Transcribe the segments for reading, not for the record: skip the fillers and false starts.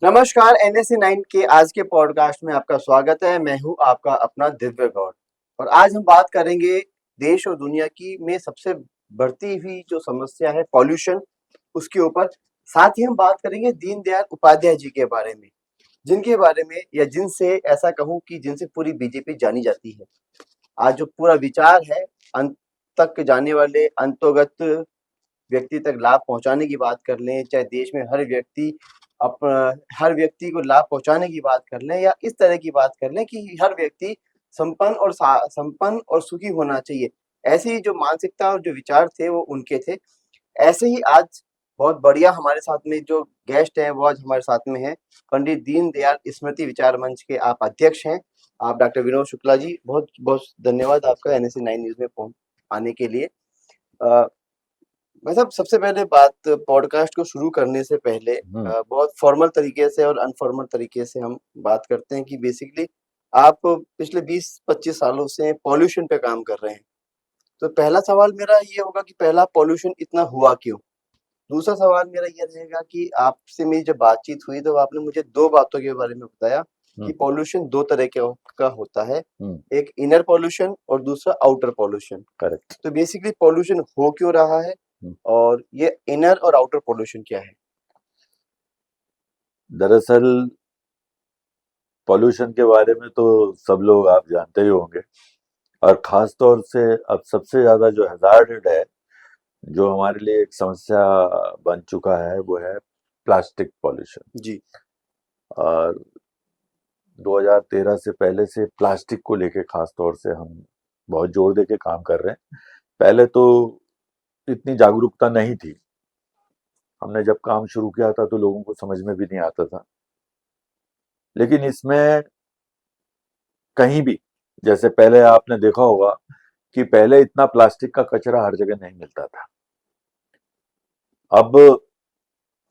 नमस्कार। एनएससी 9 के आज के पॉडकास्ट में आपका स्वागत है। मैं हूं आपका अपना दिव्य गौड़ और आज हम बात करेंगे देश और दुनिया की में सबसे बढ़ती हुई जो समस्या है पॉल्यूशन, उसके ऊपर। साथ ही हम बात करेंगे दीनदयाल उपाध्याय जी के बारे में, जिनके बारे में या जिनसे ऐसा कहूं कि जिनसे पूरी बीजेपी जानी जाती है। आज जो पूरा विचार है अंत तक जाने वाले, अंतोगत व्यक्ति तक लाभ पहुंचाने की बात कर लें, चाहे देश में हर व्यक्ति को लाभ पहुंचाने की बात कर लें, या इस तरह की बात कर लें कि हर व्यक्ति संपन्न और सुखी होना चाहिए। ऐसी जो मानसिकता और जो विचार थे वो उनके थे। ऐसे ही आज बहुत बढ़िया हमारे साथ में जो गेस्ट हैं वो आज हमारे साथ में हैं। पंडित दीनदयाल स्मृति विचार मंच के आप अध्यक्ष हैं, आप डॉक्टर विनोद शुक्ला जी। बहुत बहुत धन्यवाद आपका एनएससी 9 न्यूज में आने के लिए। मैं सबसे पहले बात पॉडकास्ट को शुरू करने से पहले बहुत फॉर्मल तरीके से और अनफॉर्मल तरीके से हम बात करते हैं कि बेसिकली आप पिछले 20-25 सालों से पॉल्यूशन पे काम कर रहे हैं। तो पहला सवाल मेरा ये होगा कि पहला, पॉल्यूशन इतना हुआ क्यों? दूसरा सवाल मेरा ये रहेगा कि आपसे मेरी जब बातचीत हुई तो आपने मुझे दो बातों के बारे में बताया कि पॉल्यूशन दो तरह के का होता है, एक इनर पॉल्यूशन और दूसरा आउटर पॉल्यूशन। करेक्ट। तो बेसिकली पॉल्यूशन हो क्यों रहा है और ये इनर और आउटर पॉल्यूशन क्या है? दरअसल पॉल्यूशन के बारे में तो सब लोग आप जानते ही होंगे, और खास तौर से अब सबसे ज्यादा जो हैजार्डेड है, जो हमारे लिए एक समस्या बन चुका है, वो है प्लास्टिक पॉल्यूशन जी। और 2013 से पहले से प्लास्टिक को लेके खास तौर से हम बहुत जोर दे के काम कर रहे हैं। पहले तो इतनी जागरूकता नहीं थी। हमने जब काम शुरू किया था तो लोगों को समझ में भी नहीं आता था, लेकिन इसमें कहीं भी, जैसे पहले आपने देखा होगा कि पहले इतना प्लास्टिक का कचरा हर जगह नहीं मिलता था। अब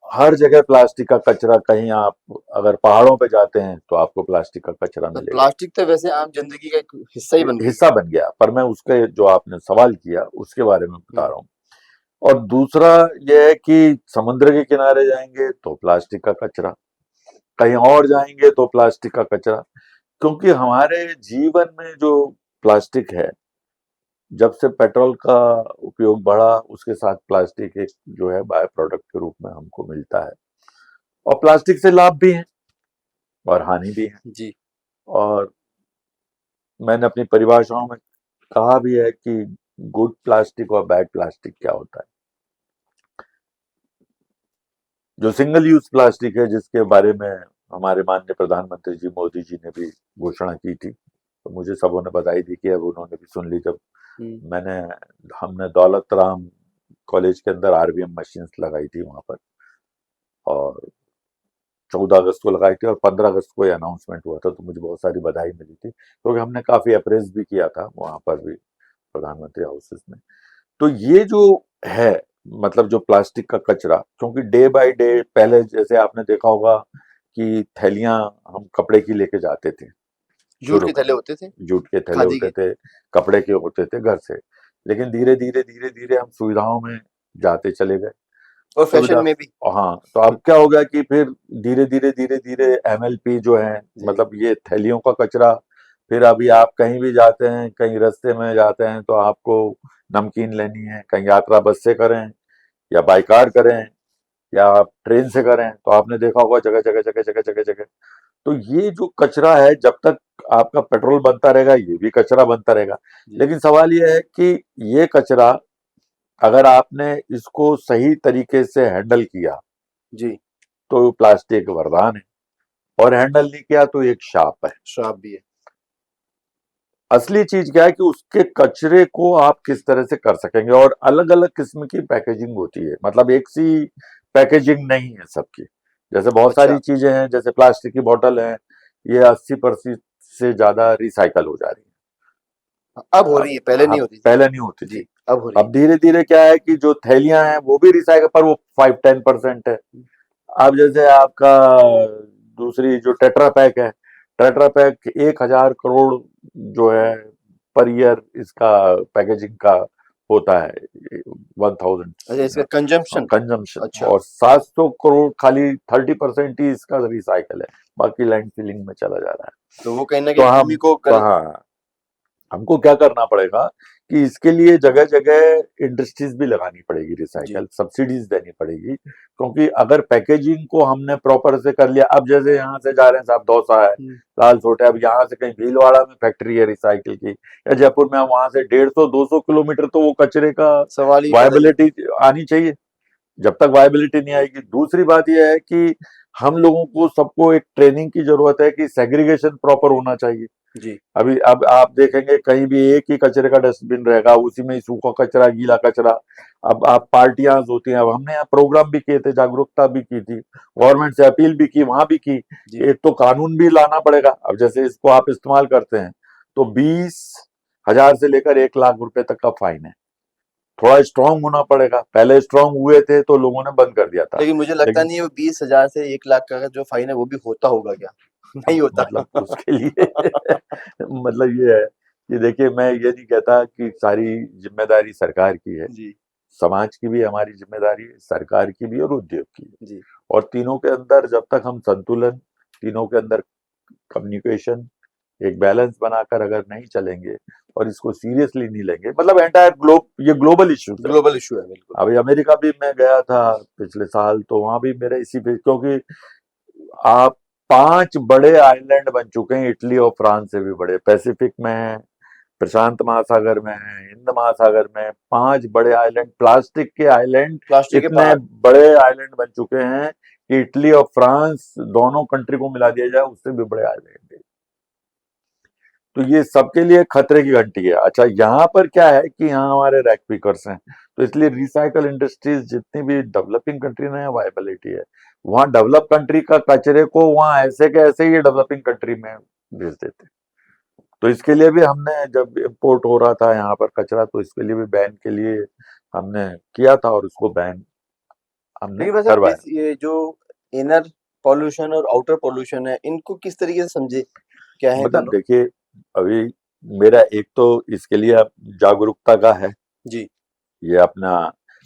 हर जगह प्लास्टिक का कचरा, कहीं आप अगर पहाड़ों पे जाते हैं तो आपको प्लास्टिक का कचरा तो मिलेगा। प्लास्टिक तो वैसे आम जिंदगी का एक हिस्सा ही बन गई हिस्सा बन गया, पर मैं उसके जो आपने सवाल किया उसके बारे में बता है। रहा हूँ। और दूसरा यह है कि समुद्र के किनारे जाएंगे तो प्लास्टिक का कचरा, कहीं और जाएंगे तो प्लास्टिक का कचरा, क्योंकि हमारे जीवन में जो प्लास्टिक है, जब से पेट्रोल का उपयोग बढ़ा उसके साथ प्लास्टिक एक जो है बाय प्रोडक्ट के रूप में हमको मिलता है। और प्लास्टिक से लाभ भी है और हानि भी है। जी। और मैंने अपनी परिभाषाओं में कहा भी है कि गुड प्लास्टिक और बैड प्लास्टिक क्या होता है। जो सिंगल यूज प्लास्टिक है, जिसके बारे में हमारे माननीय प्रधानमंत्री जी मोदी जी ने भी घोषणा की थी, तो मुझे सबों ने बधाई दी कि अब उन्होंने भी सुन ली। जब मैंने हमने दौलत राम कॉलेज के अंदर आरबीएम मशीन्स लगाई थी वहां पर, और 14 अगस्त को लगाई थी और 15 अगस्त को ये अनाउंसमेंट हुआ था, तो मुझे बहुत सारी बधाई मिली थी, क्योंकि हमने काफी अप्रेज भी किया था वहां पर भी प्रधानमंत्री हाउसेस में। तो ये जो है, मतलब जो प्लास्टिक का कचरा, क्योंकि डे बाय डे, पहले जैसे आपने देखा होगा कि थैलियां हम कपड़े की लेके जाते थे, जूट शुरू के में थैले होते थे, जूट के थैले खादी होते के। थे, कपड़े के होते थे घर से, लेकिन धीरे धीरे धीरे धीरे हम सुविधाओं में जाते चले गए। और फैशन सुविधा, में भी। हाँ, तो अब क्या हो गया कि फिर धीरे धीरे धीरे धीरे एमएलपी जो है, जी। मतलब ये थैलियों का कचरा, फिर अभी आप कहीं भी जाते हैं, कहीं रास्ते में जाते हैं तो आपको नमकीन लेनी है, कहीं यात्रा बस से करें या बाई कार करें या आप ट्रेन से करें, तो आपने देखा होगा जगह जगह जगह जगह जगह जगह। तो ये जो कचरा है, जब तक आपका पेट्रोल बनता रहेगा ये भी कचरा बनता रहेगा। जी। लेकिन सवाल ये है कि ये कचरा, अगर आपने इसको सही तरीके से हैंडल किया जी। तो प्लास्टिक वरदान है, और हैंडल नहीं किया तो एक शाप है। श्राप भी है। असली चीज क्या है कि उसके कचरे को आप किस तरह से कर सकेंगे, और अलग अलग किस्म की पैकेजिंग होती है, मतलब एक सी पैकेजिंग नहीं है सबकी। जैसे बहुत अच्छा। सारी चीजें हैं, जैसे प्लास्टिक की बोतल है, ये 80% से ज्यादा रिसाइकल हो जा रही अब हो है। रही है, पहले हाँ, नहीं होती थी। पहले नहीं होती थी। जी। अब हो रही अब धीरे धीरे क्या है कि जो थैलियां हैं वो भी रिसाइकल, पर वो 5-10% है। अब जैसे आपका दूसरी जो टेट्रा पैक है, टेट्रा पैक 1,000 करोड़ जो है पर ईयर इसका पैकेजिंग का होता है 1000 अच्छा, इसका कंजम्पशन। कंजम्पशन, अच्छा। और 700 करोड़ खाली 30% ही इसका रिसाइकल है, बाकी लैंड फिलिंग में चला जा रहा है। तो वो कहीं ना तो कहीं भूमि को हाँ, हमको क्या करना पड़ेगा कि इसके लिए जगह जगह इंडस्ट्रीज भी लगानी पड़ेगी, रिसाइकल सब्सिडीज देनी पड़ेगी, क्योंकि अगर पैकेजिंग को हमने प्रॉपर से कर लिया, अब जैसे यहाँ से जा रहे हैं साहब दौसा है, लाल सोट है, अब यहाँ से कहीं भीलवाड़ा में फैक्ट्री है रिसाइकिल की, या जयपुर में, वहां से 150-200 किलोमीटर, तो वो कचरे का सवाल ही वायबिलिटी आनी चाहिए। जब तक वायबिलिटी नहीं आएगी, दूसरी बात यह है कि हम लोगों को सबको एक ट्रेनिंग की जरूरत है कि सेग्रीगेशन प्रॉपर होना चाहिए जी। अभी अब आप देखेंगे कहीं भी एक ही कचरे का डस्टबिन रहेगा, उसी में ही सूखा कचरा, गीला कचरा। अब आप पार्टियां होती हैं, अब हमने यहाँ प्रोग्राम भी किए थे, जागरूकता भी की थी, गवर्नमेंट से अपील भी की, वहां भी की। एक तो कानून भी लाना पड़ेगा। अब जैसे इसको आप इस्तेमाल करते हैं तो 20,000 से लेकर 1 लाख रुपए तक का फाइन है। थोड़ा स्ट्रांग होना पड़ेगा, पहले स्ट्रांग हुए थे तो लोगों ने बंद कर दिया था। लेकिन मुझे लगता नहीं है वो 20,000 से 1 लाख का जो फाइन है वो भी होता होगा क्या? नहीं होता। मतलब उसके लिए मतलब ये है कि देखिए, मैं ये नहीं कहता कि सारी जिम्मेदारी सरकार की है, जी। समाज की भी हमारी जिम्मेदारी है, सरकार की भी और उद्योग की है। जी। और तीनों के अंदर जब तक हम संतुलन, तीनों के अंदर कम्युनिकेशन, एक बैलेंस बनाकर अगर नहीं चलेंगे और इसको सीरियसली नहीं लेंगे, मतलब एंटायर ये ग्लोबल इश्यू है। ग्लोबल इशू है, बिल्कुल। अभी अमेरिका भी मैं गया था पिछले साल, तो वहां भी मेरा इसी पे, क्योंकि आप 5 बड़े आइलैंड बन चुके हैं, इटली और फ्रांस से भी बड़े, पैसिफिक में है, प्रशांत महासागर में है, हिंद महासागर में, 5 बड़े आइलैंड, प्लास्टिक के आइलैंड, प्लास्टिक के इतने बड़े आइलैंड बन चुके हैं कि इटली और फ्रांस दोनों कंट्री को मिला दिया जाए, उससे भी बड़े आइलैंड है। तो ये सबके लिए खतरे की घंटी है। अच्छा, यहाँ पर क्या है कि यहाँ हमारे रैक पिकर्स हैं, तो इसलिए रिसाइकल इंडस्ट्रीज जितनी भी डेवलपिंग कंट्री में वायबिलिटी है, वहाँ डेवलप कंट्री का कचरे को वहाँ ऐसे के ऐसे ही डेवलपिंग कंट्री में भेज देते। तो इसके लिए भी हमने, जब इम्पोर्ट हो रहा था यहाँ पर कचरा, तो इसके लिए भी बैन के लिए हमने किया था और उसको बैन हमने लेकिन वैसे करवाया। ये जो इनर पॉल्यूशन और आउटर पॉल्यूशन है, इनको किस तरीके से समझे, क्या है मतलब दोनों? देखिए, अभी मेरा एक तो इसके लिए जागरूकता का है जी। ये अपना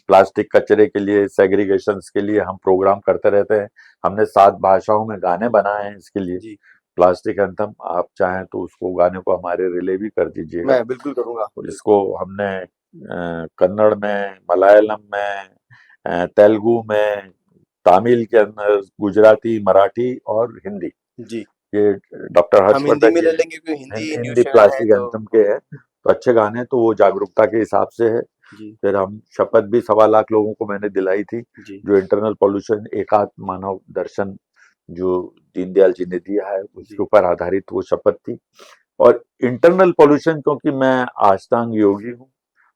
प्लास्टिक कचरे के लिए, सेग्रीगेशंस के लिए हम प्रोग्राम करते रहते हैं। हमने 7 भाषाओं में गाने बनाए हैं इसके लिए। जी। प्लास्टिक एंथम, आप चाहें तो उसको गाने को हमारे रिले भी कर दीजिएगा। मैं बिल्कुल करूंगा। इसको हमने कन्नड़ में, मलयालम में, तेलुगु में, तमिल के अंदर, गुजराती, मराठी और हिंदी, जी। ये डॉक्टर हम हिंदी हर्षवर्धन में जी ले ने, लेंगे क्योंकि हिंदी न्यूज़ हिंदी चैनल है प्लास्टिक तो। एंथम के हैं, तो अच्छे गाने, तो वो जागरूकता के हिसाब से है। जी। फिर हम शपथ भी 1.25 लाख लोगों को मैंने दिलाई थी, जी। जो इंटरनल पॉल्यूशन एकात्म मानव दर्शन जो दीनदयाल जी ने दिया है, जी। उसके ऊपर आधारित वो शपथ थी। और इंटरनल पॉल्यूशन, क्योंकि मैं अष्टांग योगी हूँ,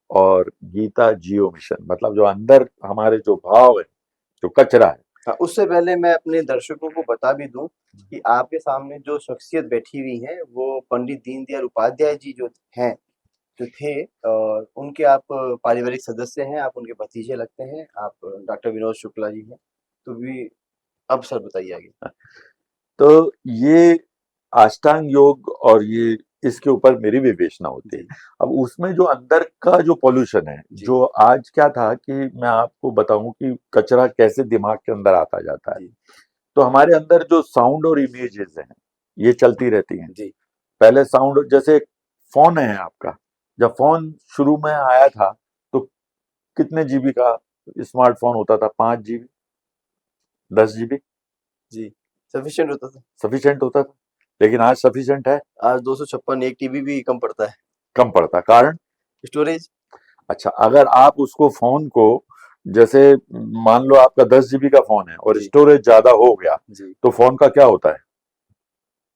और गीता जियो मिशन, मतलब जो अंदर हमारे जो भाव है, जो कचरा है। हाँ, उससे पहले मैं अपने दर्शकों को बता भी दूं कि आपके सामने जो शख्सियत बैठी हुई है वो पंडित दीनदयाल उपाध्याय जी जो हैं, जो थे, और उनके आप पारिवारिक सदस्य हैं, आप उनके भतीजे लगते हैं, आप डॉक्टर विनोद शुक्ला जी हैं। तो भी अब सर बताइए आगे। तो ये अष्टांग योग और ये, इसके ऊपर मेरी विवेचना होती है। जी। अब उसमें जो अंदर का जो पॉल्यूशन है, जी। जो आज क्या था कि मैं आपको बताऊं कि कचरा कैसे दिमाग के अंदर आता जाता है। जी। तो हमारे अंदर जो साउंड और इमेजेस हैं, ये चलती रहती हैं। जी। पहले साउंड, जैसे फोन है आपका, जब फोन शुरू में आया था तो कितने जीबी का स्मार्टफोन होता था? 5 GB, 10 GB जी। सफिशिएंट होता था। सफिशिएंट होता था। लेकिन आज सफिशिएंट है? आज 256 1 टीबी भी कम पड़ता है। कम पड़ता। कारण? स्टोरेज। अच्छा, अगर आप उसको फोन को, जैसे मान लो आपका 10 GB का फोन है और जी। स्टोरेज ज्यादा हो गया, जी। तो फोन का क्या होता है?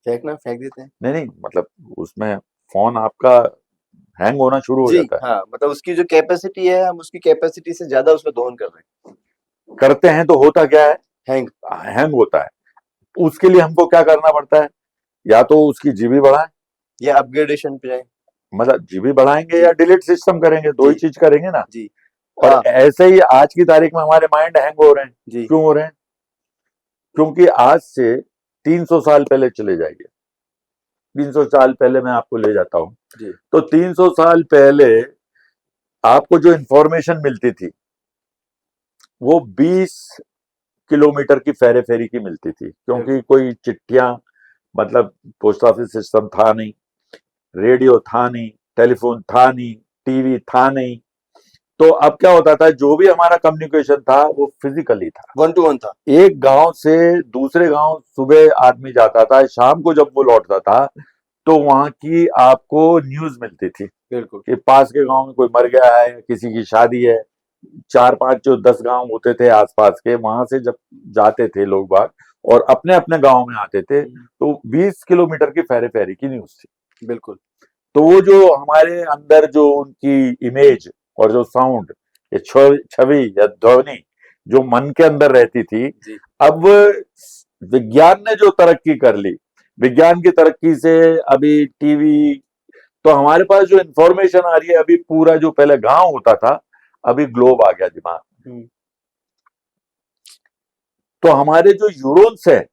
फेंक देते हैं। नहीं, मतलब उसमें फोन आपका हैंग होना शुरू हो जी, जाता है। हाँ, मतलब उसकी जो कैपेसिटी है, हम उसकी कैपेसिटी से ज़्यादा उसमें दोहन कर रहे हैं। करते हैं तो होता क्या है? हैंग। हैंग होता है। उसके लिए हमको क्या करना पड़ता है? या तो उसकी जीबी बढ़ाएं, या अपग्रेडेशन पे जाएँ। मतलब जीबी बढ़ाएंगे जी। या डिलीट सिस्टम करेंगे, दो ही जी। चीज करेंगे ना। जी। और हाँ। ऐसे ही आज की तारीख में हमारे माइंड हैंग हो रहे हैं। जी। क्यों हो रहे हैं? क्योंकि आज से 300 साल पहले चले जाइए, 300 साल पहले मैं आपको ले जाता हूं। जी। तो 300 साल पहले आपको जो इंफॉर्मेशन मिलती थी वो 20 किलोमीटर की फेरे फेरी की मिलती थी, क्योंकि कोई चिट्ठियां, मतलब पोस्ट ऑफिस सिस्टम था नहीं, रेडियो था नहीं, टेलीफोन था नहीं, टीवी था नहीं। तो अब क्या होता था, जो भी हमारा कम्युनिकेशन था वो फिजिकली था, 1 to 1 था। एक गांव से दूसरे गांव सुबह आदमी जाता था, शाम को जब वो लौटता था तो वहां की आपको न्यूज मिलती थी बिल्कुल। कि पास के गांव में कोई मर गया है, किसी की शादी है। 4-5 जो 10 गांव होते थे आसपास के, वहां से जब जाते थे लोग बाग और अपने अपने गांव में आते थे, तो 20 किलोमीटर की फेरे फेरी की न्यूज थी। बिल्कुल। तो वो जो हमारे अंदर जो उनकी इमेज और जो साउंड, ये छवि या ध्वनि जो मन के अंदर रहती थी, जी। अब विज्ञान ने जो तरक्की कर ली, विज्ञान की तरक्की से अभी टीवी, तो हमारे पास जो इंफॉर्मेशन आ रही है, अभी पूरा जो पहले गांव होता था अभी ग्लोब आ गया दिमाग में। तो हमारे जो न्यूरॉन्स है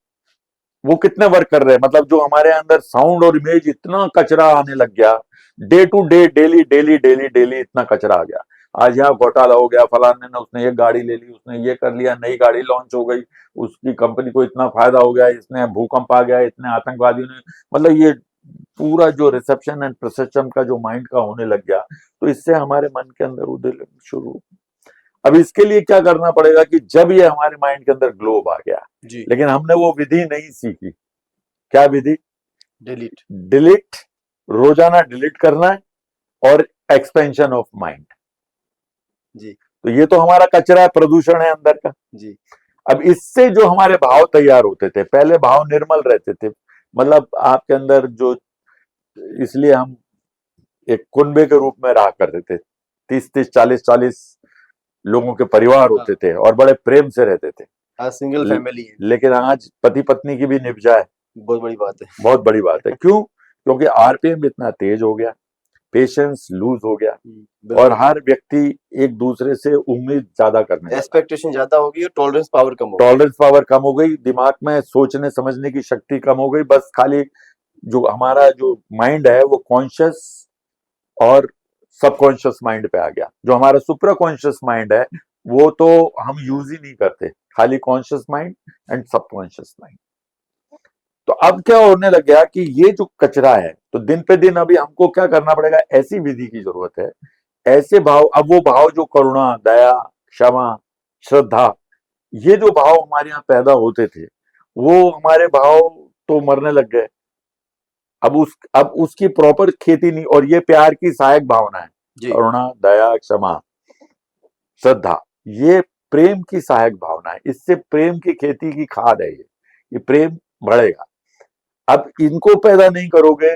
वो कितने वर्क कर रहे हैं, मतलब जो हमारे अंदर साउंड और इमेज, इतना कचरा आने लग गया, day to day, daily daily daily daily इतना कचरा आ गया। आज यहाँ घोटाला हो गया, फलाने ने, उसने ये गाड़ी ले ली, उसने ये कर लिया, नई गाड़ी लॉन्च हो गई, उसकी कंपनी को इतना फायदा हो गया, इसने भूकंप आ गया, इतने आतंकवादियों ने, मतलब ये पूरा जो रिसेप्शन एंड परसेप्शन का जो माइंड का होने लग गया, तो इससे हमारे मन के अंदर उधर शुरू। अब इसके लिए क्या करना पड़ेगा कि जब ये हमारे माइंड के अंदर ग्लोब आ गया, जी। लेकिन हमने वो विधि नहीं सीखी। क्या विधि? डिलीट। डिलीट, रोजाना डिलीट करना है, और एक्सपेंशन ऑफ माइंड। जी। तो ये तो हमारा कचरा है, प्रदूषण है अंदर का। जी। अब इससे जो हमारे भाव तैयार होते थे, पहले भाव निर्मल रहते थे, मतलब आपके अंदर जो, इसलिए हम एक कुनबे के रूप में रहा करते थे, 30-30, 40-40 लोगों के परिवार होते थे और बड़े प्रेम से रहते थे। आज सिंगल फैमिली है। लेकिन आज पति पत्नी की भी निभ जाए, बहुत बड़ी बात है। बहुत बड़ी बात है। क्यों? क्योंकि आरपीएम इतना तेज हो गया, पेशेंस लूज हो गया, और हर व्यक्ति एक दूसरे से उम्मीद ज्यादा करने लगा, एक्सपेक्टेशन ज्यादा हो गई और टॉलरेंस पावर कम हो गई। टॉलरेंस पावर कम हो गई, दिमाग में सोचने समझने की शक्ति कम हो गई। बस खाली जो हमारा जो माइंड है वो कॉन्शियस और सबकॉन्शियस माइंड पे आ गया। जो हमारा सुप्रा कॉन्शियस माइंड है वो तो हम यूज ही नहीं करते, खाली conscious mind and subconscious mind. तो अब क्या होने लग गया कि ये जो कचरा है, तो दिन पे दिन अभी हमको क्या करना पड़ेगा, ऐसी विधि की जरूरत है, ऐसे भाव, अब वो भाव जो करुणा, दया, क्षमा, श्रद्धा, ये जो भाव हमारे यहाँ पैदा होते थे, वो हमारे भाव तो मरने लग गए। अब उसकी प्रॉपर खेती नहीं, और ये प्यार की सहायक भावना है, करुणा, दया, क्षमा, श्रद्धा, ये प्रेम की सहायक भावना है। इससे प्रेम की खेती की खाद है, ये प्रेम बढ़ेगा। अब इनको पैदा नहीं करोगे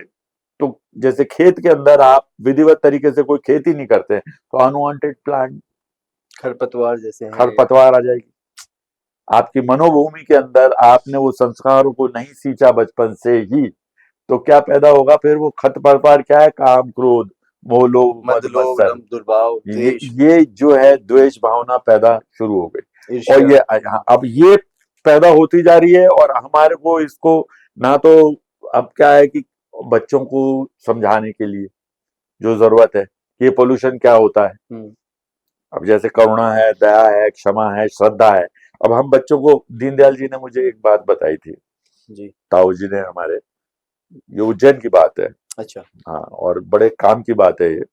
तो जैसे खेत के अंदर आप विधिवत तरीके से कोई खेती नहीं करते, तो अनवांटेड प्लांट, खरपतवार जैसे खरपतवार आ जाएगी आपकी मनोभूमि के अंदर। आपने वो संस्कारों को नहीं सींचा बचपन से ही, तो क्या पैदा होगा फिर? वो खरपतवार क्या है? काम, क्रोध, मोह, लोभ, मद, मत्सर, दुर्भाव, ये जो है द्वेष भावना पैदा शुरू हो गई। और ये अब ये पैदा होती जा रही है, और हमारे को इसको ना, तो अब क्या है कि बच्चों को समझाने के लिए जो जरूरत है कि ये पोल्यूशन क्या होता है, अब जैसे करुणा है, दया है, क्षमा है, श्रद्धा है। अब हम बच्चों को, दीनदयाल जी ने मुझे एक बात बताई थी, जी, ताऊ जी ने हमारे, ये उज्जैन की बात है। अच्छा। हाँ, और बड़े काम की बात है ये।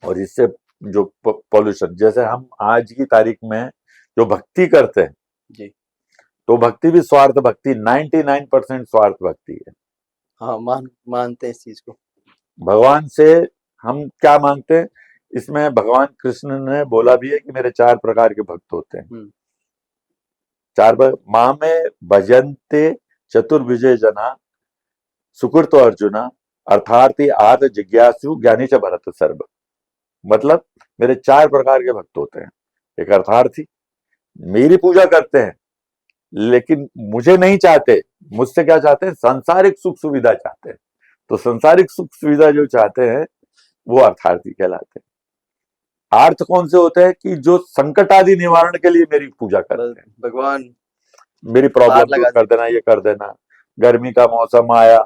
और इससे जो पॉल्यूशन, जैसे हम आज की तारीख में जो भक्ति करते हैं जी, तो भक्ति भी स्वार्थ भक्ति, 99% स्वार्थ भक्ति है। हाँ, मानते हैं इस चीज को। भगवान भगवान से हम क्या मांगते हैं? इसमें भगवान कृष्ण ने बोला भी है कि मेरे 4 प्रकार के भक्त होते हैं। 4 माँ में भजन्ते चतुर्विजय जना, सुकृत अर्जुना, अर्थार्थी, आर्थ, जिज्ञासु, ज्ञानी च भरत सर्व। मतलब मेरे 4 प्रकार के भक्त होते हैं। एक अर्थार्थी, मेरी पूजा करते हैं लेकिन मुझे नहीं चाहते, मुझसे क्या चाहते हैं? सांसारिक सुख सुविधा चाहते हैं। तो सांसारिक सुख सुविधा जो चाहते हैं वो अर्थार्थी कहलाते हैं। आर्थ कौन से होते हैं? कि जो संकट आदि निवारण के लिए मेरी पूजा करते हैं, भगवान मेरी प्रॉब्लम दूर कर देना, ये कर देना। गर्मी का मौसम आया,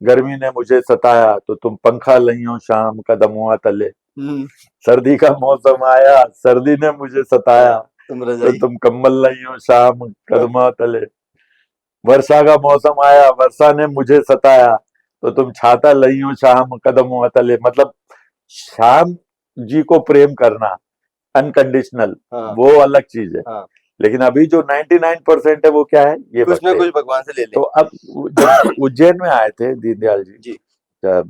गर्मी ने मुझे सताया, तो तुम पंखा लइयो शाम कदमुआ तले, सर्दी का मौसम आया, सर्दी ने मुझे सताया, तुम तो रजाई। तुम कम्बल नहीं हो शाम कदमों तले। वर्षा का मौसम आया, वर्षा ने मुझे सताया, तो तुम छाता नहीं हो शाम कदमों तले। मतलब श्याम जी को प्रेम करना अनकंडीशनल, हाँ वो अलग चीज है। हाँ, लेकिन अभी जो 99% है वो क्या है, ये कुछ ना भक्ति है। कुछ भगवान से ले ले। तो अब जब उज्जैन में आए थे दीनदयाल जी, जी जब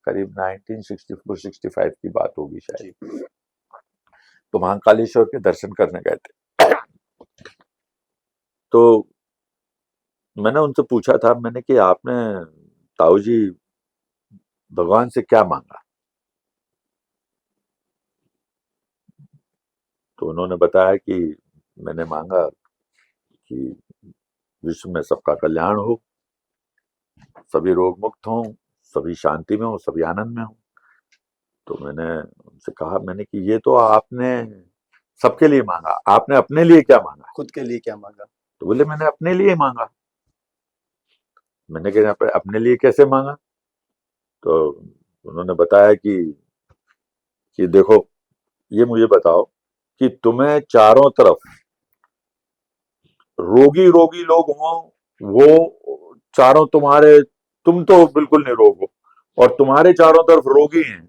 करीब 1964-65 की बात होगी शायद, जी। तो महाकालेश्वर के दर्शन करने गए थे। तो मैंने उनसे पूछा था, मैंने कि आपने ताऊ जी भगवान से क्या मांगा? तो उन्होंने बताया कि मैंने मांगा कि विश्व में सबका कल्याण हो, सभी रोग मुक्त हों, सभी शांति में हो, सभी आनंद में हो। तो मैंने उनसे कहा, मैंने कि ये तो आपने सबके लिए मांगा, आपने अपने लिए क्या मांगा? खुद के लिए क्या मांगा? तो बोले मैंने अपने लिए मांगा। मैंने कहा अपने लिए कैसे मांगा? तो उन्होंने बताया कि देखो, ये मुझे बताओ कि तुम्हें चारों तरफ रोगी रोगी लोग हों, वो चारों तुम्हारे, तुम तो बिल्कुल निरोग हो, और तुम्हारे चारों तरफ रोगी हैं,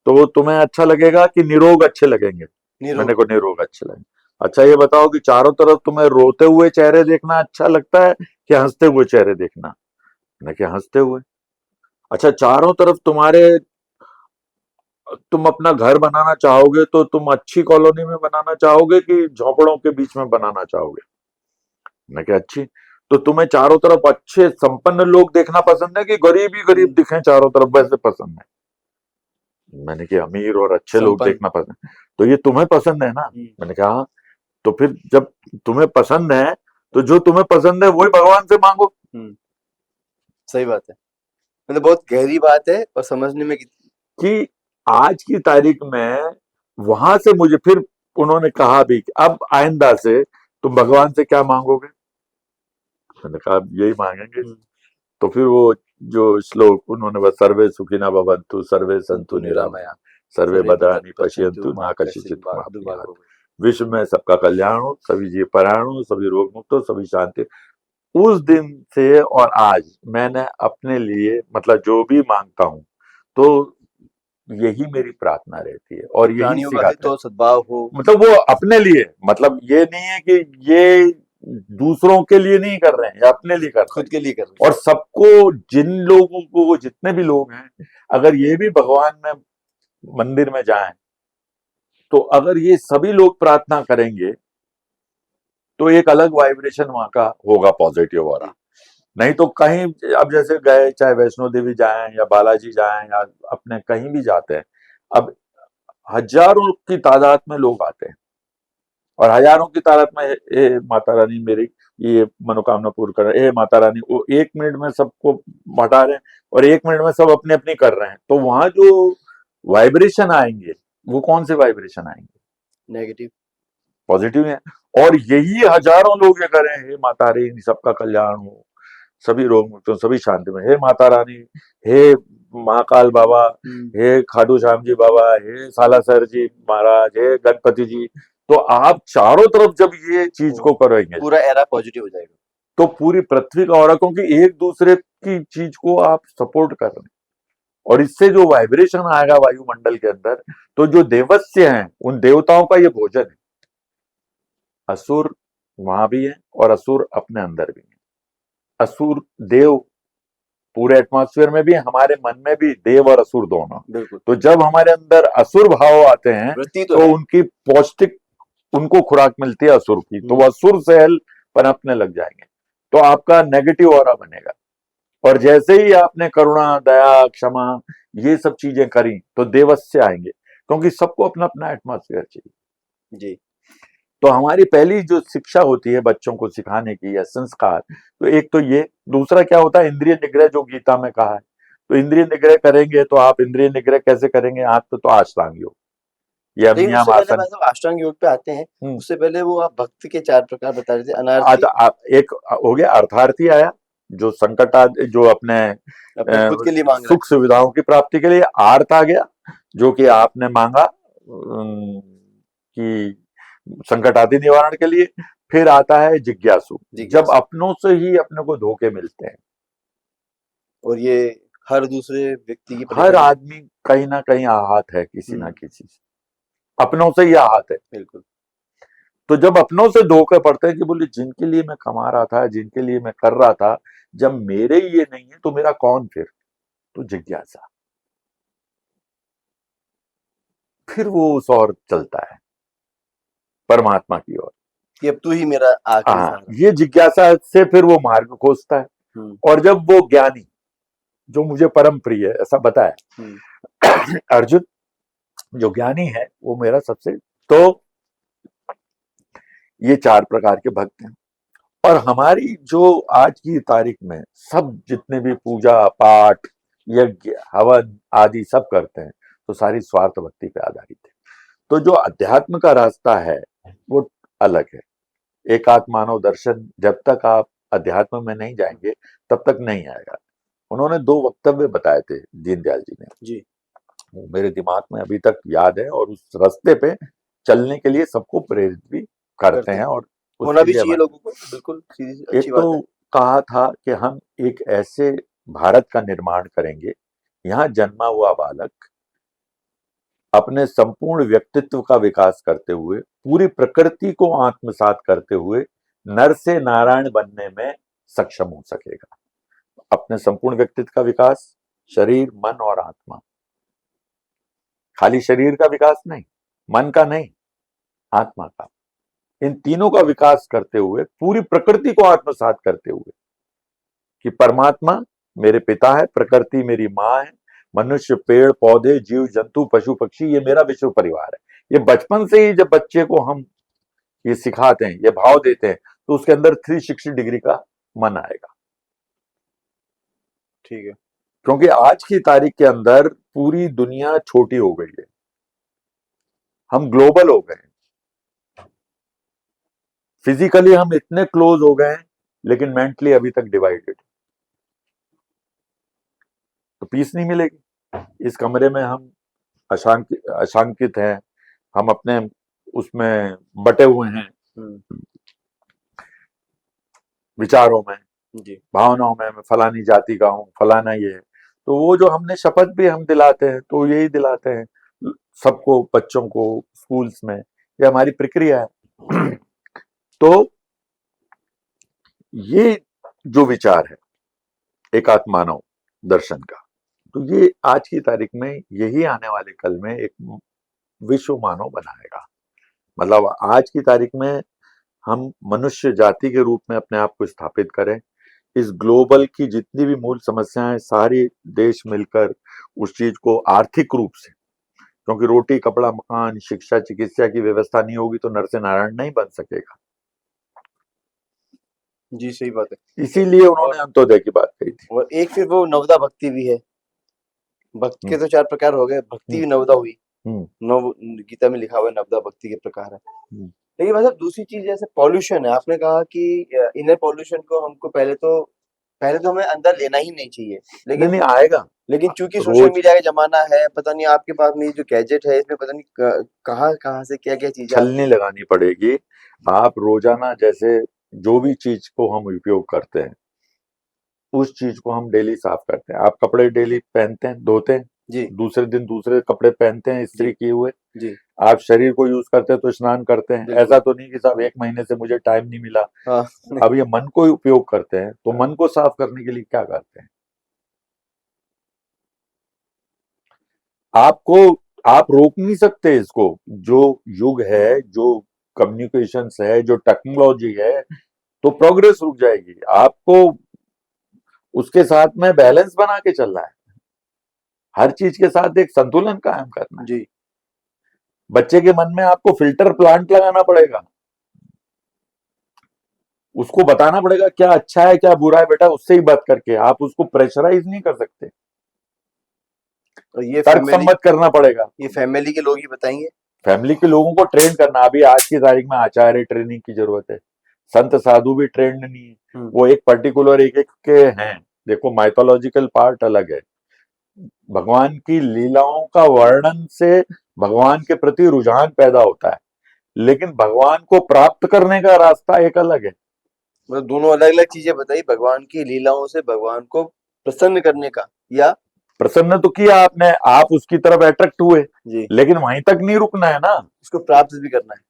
तो वो तुम्हें अच्छा लगेगा कि निरोग अच्छे लगेंगे? मैंने निरोग। को निरोग अच्छे लगेंगे। अच्छा ये बताओ कि चारों तरफ तुम्हें रोते हुए चेहरे देखना अच्छा लगता है कि हंसते हुए चेहरे देखना? मैंने कहा हंसते हुए। अच्छा चारों तरफ तुम्हारे, तुम अपना घर बनाना चाहोगे तो तुम अच्छी कॉलोनी में बनाना चाहोगे कि झोपड़ों के बीच में बनाना चाहोगे? मैंने कहा अच्छी। तो तुम्हें चारों तरफ अच्छे संपन्न लोग देखना पसंद है कि गरीब ही गरीब दिखें चारों तरफ, वैसे पसंद है? मैंने कहा अमीर और अच्छे लोग संपन्न। देखना पसंद है। तो ये तुम्हें पसंद है ना? मैंने कहा हाँ। तो फिर जब तुम्हें पसंद है, तो जो तुम्हें पसंद है वही भगवान से मांगो। सही बात है, मतलब बहुत गहरी बात है और समझने में कि आज की तारीख में वहां से मुझे फिर उन्होंने कहा भी कि अब आइंदा से तुम भगवान से क्या मांगोगे? मैंने कहा अब यही मांगेंगे। तो फिर वो जो श्लोक उन्होंने बस, सर्वे सुखिनः भवन्तु, सर्वे सन्तु निरामया, सर्वे भद्राणि पश्यन्तु मा कश्चित् दुःखमाप्नुयात्। विश्व में सबका कल्याण हो, सभी जीव परायण हो, सभी रोग मुक्त हो, सभी शांति। उस दिन से और आज मैंने अपने लिए, मतलब जो भी मांगता हूँ, तो यही मेरी प्रार्थना रहती है और यही प्राणियों का हित सिखाता है। हो, सद्भाव हो। मतलब वो अपने लिए, मतलब ये नहीं है कि ये दूसरों के लिए नहीं कर रहे हैं, ये अपने लिए कर रहे खुद के लिए कर हैं। रहे और सबको, जिन लोगों को, जितने भी लोग हैं, अगर ये भी भगवान में मंदिर में जाएं, तो अगर ये सभी लोग प्रार्थना करेंगे, तो एक अलग वाइब्रेशन वहां का होगा, पॉजिटिव हो रहा। नहीं तो कहीं, अब जैसे गए, चाहे वैष्णो देवी जाएं या बालाजी जाएं या अपने कहीं भी जाते हैं, अब हजारों की तादाद में लोग आते हैं, और हजारों की तादाद में ए माता रानी मेरी ये मनोकामना पूर्ण कर, ए माता रानी, वो 1 मिनट में सबको हटा रहे हैं और 1 मिनट में सब अपने अपनी कर रहे हैं। तो वहां जो वाइब्रेशन आएंगे, वो कौन से वाइब्रेशन आएंगे? नेगेटिव। पॉजिटिव है। और यही हजारों लोग ये करें, हे माता रानी सबका कल्याण हो, सभी रोग मुक्त हो, सभी शांति में, हे माता रानी, हे महाकाल बाबा, हे खाटू श्याम जी बाबा, हे सालासर जी महाराज, हे गणपति जी। तो आप चारों तरफ जब ये चीज को करेंगे, पूरा एरा पॉजिटिव हो जाएगा। तो पूरी पृथ्वी का ऑरा, क्योंकि एक दूसरे की चीज को आप सपोर्ट कर रहे हैं, और इससे जो वाइब्रेशन आएगा वायुमंडल के अंदर, तो जो देवस्य हैं, उन देवताओं का ये भोजन है। असुर वहां भी है और असुर अपने अंदर भी है। असुर देव पूरे एटमॉस्फेयर में भी, हमारे मन में भी देव और असुर दोनों। बिल्कुल। तो जब हमारे अंदर असुर भाव आते हैं, तो उनकी पौष्टिक, उनको खुराक मिलती है असुर की, तो वो असुर सेल पनपने लग जाएंगे, तो आपका नेगेटिव ऑरा बनेगा। और जैसे ही आपने करुणा, दया, क्षमा, ये सब चीजें करी, तो देवस्य आएंगे, क्योंकि सबको अपना अपना एटमॉस्फेयर चाहिए जी। तो हमारी पहली जो शिक्षा होती है बच्चों को सिखाने की, या संस्कार, तो एक तो ये, दूसरा क्या होता है, इंद्रिय निग्रह, जो गीता में कहा है। तो इंद्रिय निग्रह करेंगे, तो आप इंद्रिय निग्रह कैसे करेंगे? आप तो अष्टांग योग या लेकिन उससे पहले नियमासन। मतलब अष्टांग योग पे आते हैं, उससे पहले वो आप भक्ति के 4 प्रकार बता रहे थे। अनारती, एक हो गया अर्थार्थी आया, जो संकट, जो अपने अपने खुद के लिए मांग रहा है। सुख सुविधाओं की प्राप्ति के लिए। आर्त आ गया, जो कि आपने मांगा कि संकट आदि निवारण के लिए। फिर आता है जिज्ञासु, जब अपनों से ही अपने को धोखे मिलते हैं। और ये हर दूसरे व्यक्ति की हर आदमी कहीं ना कहीं आहत है किसी ना किसी से, अपनों से ही आहत है। बिल्कुल। तो जब अपनों से धोखे पड़ते हैं कि बोले जिनके लिए मैं कमा रहा था, जिनके लिए मैं कर रहा था, जब मेरे ये नहीं है तो मेरा कौन फिर? तो जिज्ञासा, फिर वो उस ओर चलता है, परमात्मा की ओर, कि अब तू ही मेरा आखिरी सहारा। ये जिज्ञासा से फिर वो मार्ग खोजता है। और जब वो ज्ञानी, जो मुझे परम प्रिय है, ऐसा बताया अर्जुन, जो ज्ञानी है वो मेरा सबसे, तो ये 4 प्रकार के भक्त हैं। और हमारी जो आज की तारीख में सब जितने भी पूजा पाठ यज्ञ हवन आदि सब करते हैं, तो सारी स्वार्थ भक्ति पे आधारित है। तो जो अध्यात्म का रास्ता है वो अलग है। एकात्म मानव दर्शन, जब तक आप अध्यात्म में नहीं जाएंगे तब तक नहीं आएगा। उन्होंने 2 वक्तव्य बताए थे दीनदयाल जी ने जी, वो मेरे दिमाग में अभी तक याद है, और उस रास्ते पे चलने के लिए सबको प्रेरित भी करते हैं, और होना भी चाहिए लोगों को। बिल्कुल एक तो कहा था कि हम एक ऐसे भारत का निर्माण करेंगे, यहाँ जन्मा हुआ बालक अपने संपूर्ण व्यक्तित्व का विकास करते हुए, पूरी प्रकृति को आत्मसात करते हुए नर से नारायण बनने में सक्षम हो सकेगा। अपने संपूर्ण व्यक्तित्व का विकास, शरीर मन और आत्मा, खाली शरीर का विकास नहीं, मन का नहीं, आत्मा का, इन तीनों का विकास करते हुए, पूरी प्रकृति को आत्मसात करते हुए, कि परमात्मा मेरे पिता है, प्रकृति मेरी माँ है, मनुष्य पेड़ पौधे जीव जंतु पशु पक्षी ये मेरा विश्व परिवार है। ये बचपन से ही जब बच्चे को हम ये सिखाते हैं, ये भाव देते हैं, तो उसके अंदर 360 डिग्री का मन आएगा। ठीक है, क्योंकि आज की तारीख के अंदर पूरी दुनिया छोटी हो गई है, हम ग्लोबल हो गए, फिजिकली हम इतने क्लोज हो गए हैं, लेकिन मेंटली अभी तक डिवाइडेड, तो पीस नहीं मिलेगी। इस कमरे में हम अशांकित हैं, हम अपने उसमें बटे हुए हैं, विचारों में जी, भावनाओं में, मैं फलानी जाति का हूँ, फलाना ये है। तो वो जो हमने शपथ भी हम दिलाते हैं, तो यही दिलाते हैं सबको, बच्चों को स्कूल्स में, ये हमारी प्रक्रिया है। तो ये जो विचार है एकात्म मानव दर्शन का, तो ये आज की तारीख में, यही आने वाले कल में एक विश्व मानव बनाएगा। मतलब आज की तारीख में हम मनुष्य जाति के रूप में अपने आप को स्थापित करें, इस ग्लोबल की जितनी भी मूल समस्याएं, सारी देश मिलकर उस चीज को आर्थिक रूप से, क्योंकि रोटी कपड़ा मकान शिक्षा चिकित्सा की व्यवस्था नहीं होगी तो नर से नारायण नहीं बन सकेगा। जी सही बात है, इसीलिए उन्होंने अंत्योदय की बात कही थी। और एक फिर वो नवदा भक्ति भी है, भक्ति के तो 4 प्रकार हो गए, भक्ति भी नवदा हुई, नव गीता में लिखा हुआ है नवदा भक्ति के प्रकार है। लेकिन मतलब दूसरी चीज जैसे पॉल्यूशन है, आपने कहा कि इनर पॉल्यूशन को हमको पहले तो हमें अंदर लेना ही नहीं चाहिए, लेकिन नहीं आएगा, लेकिन चूंकि सोशल मीडिया का जमाना है, पता नहीं आपके पास में जो गैजेट है इसमें पता नहीं कहाँ से क्या क्या चीजें छलनी लगानी पड़ेगी। आप रोजाना जैसे जो भी चीज को हम उपयोग करते हैं उस चीज को हम डेली साफ करते हैं। आप कपड़े डेली पहनते हैं, धोते हैं जी, दूसरे दिन दूसरे कपड़े पहनते हैं इस्त्री किए हुए जी, आप शरीर को यूज करते हैं तो स्नान करते हैं। ऐसा तो नहीं कि साहब 1 महीने से मुझे टाइम नहीं मिला। हाँ। अब ये मन को उपयोग करते हैं, तो मन को साफ करने के लिए क्या करते हैं? आप रोक नहीं सकते इसको। जो युग है, जो कम्युनिकेशंस है, जो टेक्नोलॉजी है, तो प्रोग्रेस रुक जाएगी। आपको उसके साथ में बैलेंस बना के चलना है, हर चीज के साथ एक संतुलन कायम करना है जी। बच्चे के मन में आपको फिल्टर प्लांट लगाना पड़ेगा, उसको बताना पड़ेगा क्या अच्छा है क्या बुरा है, बेटा उससे ही बात करके। आप उसको प्रेशराइज नहीं कर सकते, तो ये तर्कसम्मत करना पड़ेगा। ये फैमिली के लोग ही बताएंगे, फैमिली के लोगों को ट्रेन करना। अभी आज की तारीख में आचार्य ट्रेनिंग की जरूरत है, संत साधु भी ट्रेंड नहीं है, वो एक पर्टिकुलर एक के हैं। देखो माइथोलॉजिकल पार्ट अलग है, भगवान की लीलाओं का वर्णन से भगवान के प्रति रुझान पैदा होता है, लेकिन भगवान को प्राप्त करने का रास्ता एक अलग है। मतलब दोनों अलग अलग चीजें बताई, भगवान की लीलाओं से भगवान को प्रसन्न करने का, या प्रसन्न तो किया आपने, आप उसकी तरफ अट्रैक्ट हुए, जी लेकिन वहीं तक नहीं रुकना है ना, उसको प्राप्त भी करना है।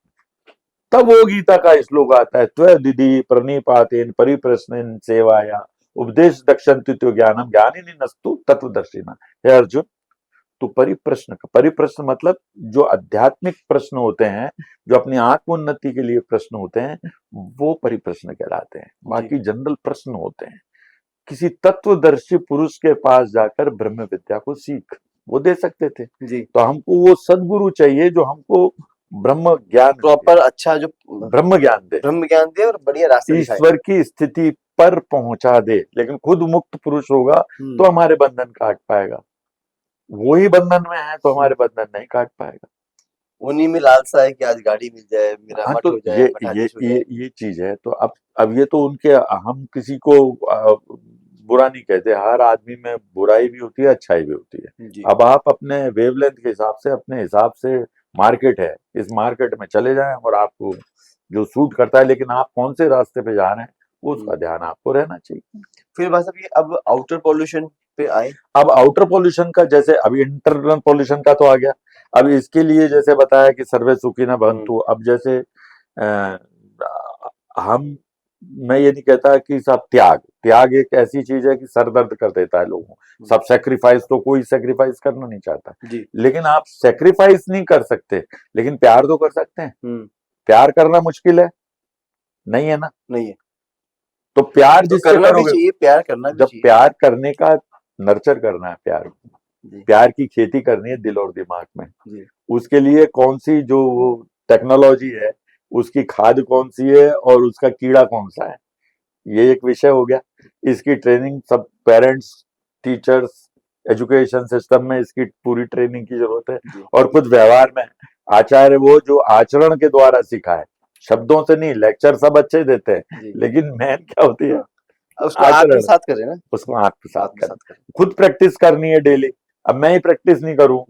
तब वो गीता का श्लोक आता है, त्वदिति प्रणिपातेन परिप्रश्नेन सेवाया उपदेश दक्षन्ति तो ज्ञानम ज्ञानिनी नस्तु तत्वदर्शिना। हे अर्जुन, तो परिप्रश्न मतलब जो आध्यात्मिक प्रश्न होते हैं, जो अपनी आत्मोन्नति के लिए प्रश्न होते हैं, वो परिप्रश्न कहलाते हैं। बाकी जनरल प्रश्न होते हैं। किसी तत्वदर्शी पुरुष के पास जाकर ब्रह्म विद्या को सीख, वो दे सकते थे। जी तो हमको वो सदगुरु चाहिए जो हमको ब्रह्म ज्ञान प्रॉपर अच्छा जो ब्रह्म ज्ञान दे, ब्रह्म ज्ञान दे और बढ़िया रास्ता दिखाए। ईश्वर की स्थिति पर पहुंचा दे। लेकिन खुद मुक्त पुरुष होगा तो हमारे बंधन काट पाएगा, वही बंधन में है तो हमारे बंधन नहीं काट पाएगा। उन्हीं में लालसा है कि आज गाड़ी मिल जाए, मेरा हाँ, मठ तो हो जाए, मठाधीश हो जाए। ये चीज है। तो अब ये तो उनके, हम किसी को बुरा नहीं कहते, हर आदमी में बुराई भी होती है, अच्छाई भी होती है। जी अब आप अपने वेवलेंथ के हिसाब से, अपने हिसाब से, मार्केट है, इस मार्केट में चले जाएं और आपको जो सूट करता है, लेकिन आप कौन से रास्ते पे जा रहे हैं वो उसका ध्यान आपको रहना चाहिए। फिर भाई साहब ये अब आउटर पॉल्यूशन पे आए। अब आउटर पॉल्यूशन का, जैसे अभी इंटरनल पॉल्यूशन का तो आ गया। अब इसके लिए जैसे बताया कि सर्वे सुखी न भवन्तु। अब जैसे हम, मैं ये नहीं कहता कि सब त्याग एक ऐसी चीज है कि सर दर्द कर देता है लोगों को। सब सेक्रीफाइस, तो कोई सेक्रीफाइस करना नहीं चाहता, जी लेकिन आप सेक्रीफाइस नहीं कर सकते, लेकिन प्यार तो कर सकते हैं। प्यार करना मुश्किल है नहीं है ना? नहीं है तो प्यार तो जिससे करना भी करोगे, चाहिए, प्यार करना भी जब चाहिए। प्यार करने का, नर्चर करना है प्यार को, जी प्यार की खेती करनी है दिल और दिमाग में। जी उसके लिए कौन सी जो टेक्नोलॉजी है, उसकी खाद कौन सी है और उसका कीड़ा कौन सा है, ये एक विषय हो गया। इसकी ट्रेनिंग सब पेरेंट्स, टीचर्स, एजुकेशन सिस्टम में इसकी पूरी ट्रेनिंग की जरूरत है। और खुद व्यवहार में आचार्य वो जो आचरण के द्वारा सिखाए, शब्दों से नहीं। लेक्चर सब अच्छे देते हैं, लेकिन मेन क्या होती है? उसको आचरण, आत्मसात करें ना, उसको आत्मसात करें, आत्मसात करें। खुद प्रैक्टिस करनी है डेली। अब मैं ही प्रैक्टिस नहीं करूं,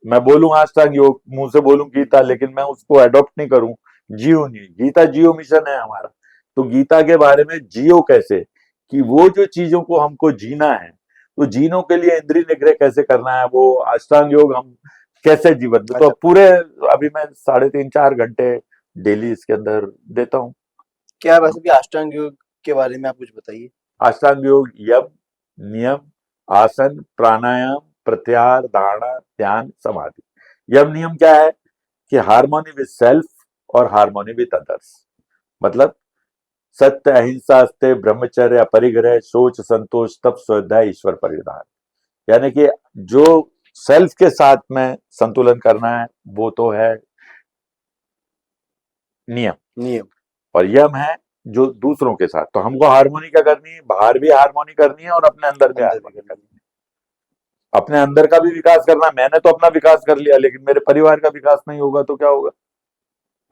मैं बोलूं अष्टांग योग, मुंह से बोलूं गीता, लेकिन मैं उसको अडॉप्ट नहीं करूं, जियो नहीं। गीता जियो मिशन है हमारा। तो गीता के बारे में जियो कैसे, कि वो जो चीजों को हमको जीना है, तो जीनों के लिए इंद्रिय निग्रह कैसे करना है, वो अष्टांग योग हम कैसे जीवन में। तो पूरे अभी मैं 3.5-4 घंटे डेली इसके अंदर देता हूँ। क्या वैसे भी अष्टांग योग के बारे में आप कुछ बताइए। अष्टांग योग यम, नियम, आसन, प्राणायाम, प्रत्याहार, धारणा, ध्यान, समाधि। यम नियम क्या है कि हार्मोनी विद सेल्फ और हार्मोनी विद अदर्स। मतलब सत्य, अहिंसा, अस्तेय, ब्रह्मचर्य, अपरिग्रह, शौच, संतोष, तप, स्वाध्याय, ईश्वर परिधान। यानी कि जो सेल्फ के साथ में संतुलन करना है वो तो है नियम, और यम है जो दूसरों के साथ। तो हमको हार्मोनी क्या करनी है, बाहर भी हार्मोनी करनी है और अपने अंदर भी हार्मोनी करनी है। अपने अंदर का भी विकास करना। मैंने तो अपना विकास कर लिया, लेकिन मेरे परिवार का विकास नहीं होगा तो क्या होगा?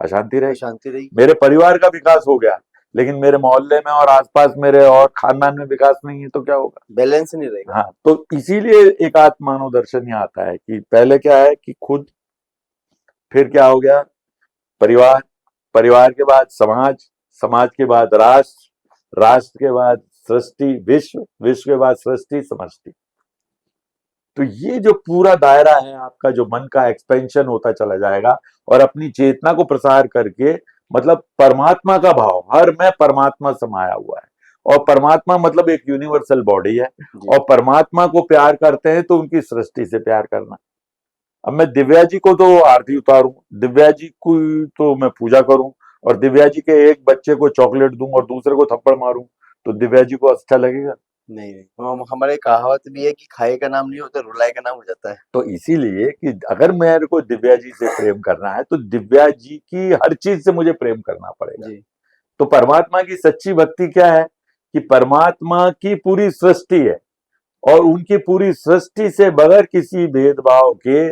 अशांति रहेगी। मेरे परिवार का विकास हो गया, लेकिन मेरे मोहल्ले में और आसपास मेरे और खानदान में विकास नहीं है तो क्या होगा? बैलेंस नहीं रहेगा। हाँ, तो इसीलिए एक आत्मानव दर्शन ही आता है कि पहले क्या है कि खुद, फिर क्या हो गया परिवार, परिवार के बाद समाज, समाज के बाद राष्ट्र, राष्ट्र के बाद सृष्टि, विश्व, विश्व के बाद सृष्टि, समष्टि। तो ये जो पूरा दायरा है आपका, जो मन का एक्सपेंशन होता चला जाएगा और अपनी चेतना को प्रसार करके, मतलब परमात्मा का भाव, हर में परमात्मा समाया हुआ है। और परमात्मा मतलब एक यूनिवर्सल बॉडी है, और परमात्मा को प्यार करते हैं तो उनकी सृष्टि से प्यार करना। अब मैं दिव्या जी को तो आरती उतारूं, दिव्या जी को तो मैं पूजा करूं, और दिव्या जी के एक बच्चे को चॉकलेट दूं और दूसरे को थप्पड़ मारूं, तो दिव्या जी को अच्छा लगेगा? नहीं। हमारे कहावत भी है कि खाए का नाम नहीं होता, रुलाए का नाम हो जाता है। तो इसीलिए कि अगर मेरे को दिव्या जी से प्रेम करना है तो दिव्या जी की हर चीज से मुझे प्रेम करना पड़ेगा। तो परमात्मा की सच्ची भक्ति क्या है कि परमात्मा की पूरी सृष्टि है, और उनकी पूरी सृष्टि से बगैर किसी भेदभाव के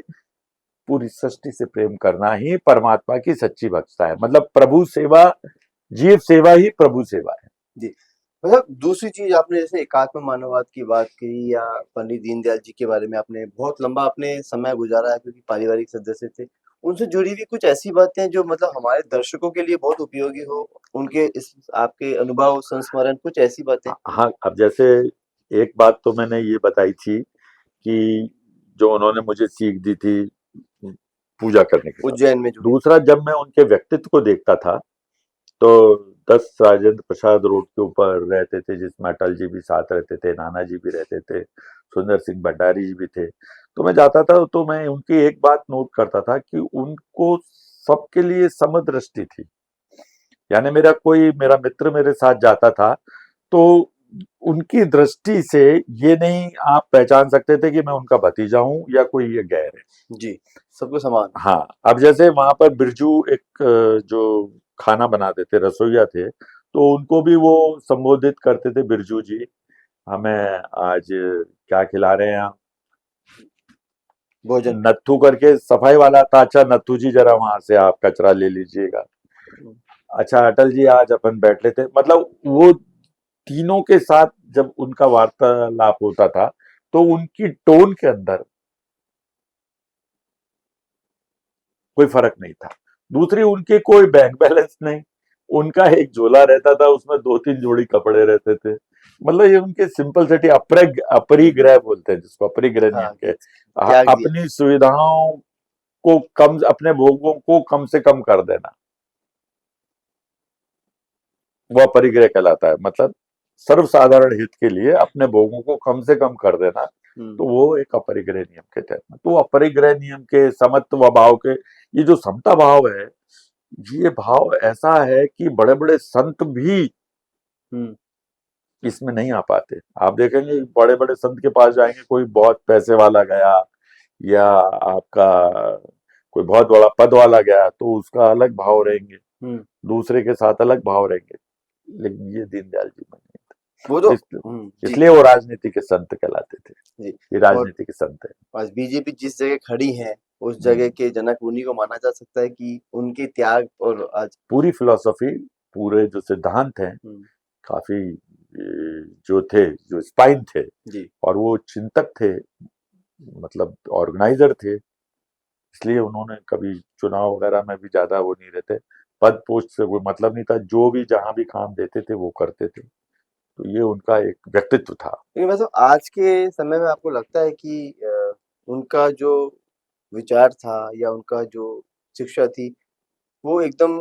पूरी सृष्टि से प्रेम करना ही परमात्मा की सच्ची भक्ति है। मतलब प्रभु सेवा, जीव सेवा ही प्रभु सेवा है। जी, मतलब दूसरी चीज आपने जैसे एकात्म मानववाद की बात की या पंडित दीनदयाल जी के बारे में आपने बहुत लंबा अपने समय गुजारा है क्योंकि पारिवारिक सदस्य थे। उनसे जुड़ी हुई कुछ ऐसी बातें जो मतलब हमारे दर्शकों के लिए बहुत उपयोगी हो, उनके इस आपके अनुभव, संस्मरण कुछ ऐसी बातें? हाँ, अब जैसे एक बात तो मैंने ये बताई थी कि जो उन्होंने मुझे सीख दी थी पूजा करने के बाद। उज्जैन में जो दूसरा, जब मैं उनके व्यक्तित्व को देखता था, तो 10 राजेंद्र प्रसाद रोड के ऊपर रहते थे, जिसमें अटल जी भी साथ रहते थे, नाना जी भी रहते थे, सुंदर सिंह भंडारी जी भी थे। तो मैं जाता था तो मैं उनकी एक बात नोट करता था कि उनको सबके लिए समदृष्टि थी। यानी मेरा मित्र मेरे साथ जाता था, तो उनकी दृष्टि से ये नहीं आप पहचान सकते थे कि मैं उनका भतीजा हूँ या कोई ये गैर है। जी, सबको समान। हाँ, अब जैसे वहां पर बिरजू एक जो खाना बनाते थे, रसोइया थे, तो उनको भी वो संबोधित करते थे, बिरजू जी हमें आज क्या खिला रहे हैं आप? भोजन। नत्थू करके सफाई वाला था, अच्छा नत्थू जी जरा वहां से आप कचरा ले लीजिएगा। हुँ, अच्छा अटल जी आज अपन बैठ लेते, मतलब वो तीनों के साथ जब उनका वार्तालाप होता था, तो उनकी टोन के अंदर कोई फर्क नहीं था। दूसरी, उनके कोई बैंक बैलेंस नहीं, उनका एक झोला रहता था, उसमें 2-3 जोड़ी कपड़े रहते थे। मतलब ये उनके सिंपल सिटी अपरिग्रह बोलते हैं जिसको, अपरिग्रह नियम हाँ, के। कि त्याग दिया। अपनी सुविधाओं को कम, अपने भोगों को कम से कम कर देना, वो अपरिग्रह कहलाता है। मतलब सर्वसाधारण हित के लिए अपने भोगों को कम से कम कर देना, हुँ, तो वो एक अपरिग्रह नियम के तहत में। तो अपरिग्रह नियम के, समत्व भाव के, ये जो समता भाव है, ये भाव ऐसा है कि बड़े बड़े संत भी हुँ, इसमें नहीं आ पाते। आप देखेंगे बड़े बड़े संत के पास जाएंगे, कोई बहुत पैसे वाला गया या आपका कोई बहुत बड़ा पद वाला गया, तो उसका अलग भाव रहेंगे, हुँ। दूसरे के साथ अलग भाव रहेंगे। लेकिन ये दीनदयाल जी में नहीं वो तो था। जी, इसलिए वो राजनीति के संत कहलाते थे। जी। ये और राजनीति के संत है। आज बीजेपी जिस जगह खड़ी है, उस जगह हम्म। के जनक उन्हीं को माना जा सकता है कि उनके त्याग और आज पूरी फिलॉसफी, पूरे जो सिद्धांत हैं, हुँ, काफी जो थे, जो स्पाइन थे, जी, और वो चिंतक थे, मतलब ऑर्गेनाइजर थे। इसलिए उन्होंने कभी चुनाव वगैरह में भी ज्यादा वो नहीं रहते, पद पोस्ट से कोई मतलब नहीं था, जो भी जहां भी काम देते थे वो करते थे। तो ये उनका एक व्यक्तित्व था। लेकिन वैसे आज के समय में आपको लगता है कि उनका जो विचार था या उनका जो शिक्षा थी, वो एकदम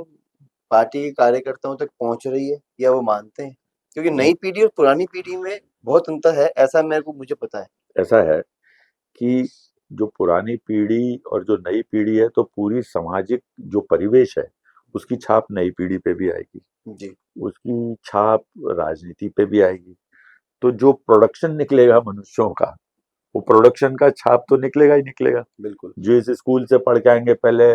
पार्टी के कार्यकर्ताओं तक पहुँच रही है या वो मानते हैं? क्योंकि नई पीढ़ी और पुरानी पीढ़ी में बहुत अंतर है, ऐसा मुझे पता है। ऐसा है कि जो पुरानी पीढ़ी और जो नई पीढ़ी है, तो पूरी सामाजिक जो परिवेश है, उसकी छाप नई पीढ़ी पे भी आएगी, जी, उसकी छाप राजनीति पे भी आएगी। तो जो प्रोडक्शन निकलेगा मनुष्यों का, वो प्रोडक्शन का छाप तो निकलेगा ही निकलेगा। बिल्कुल। जिस स्कूल से पढ़ के आएंगे, पहले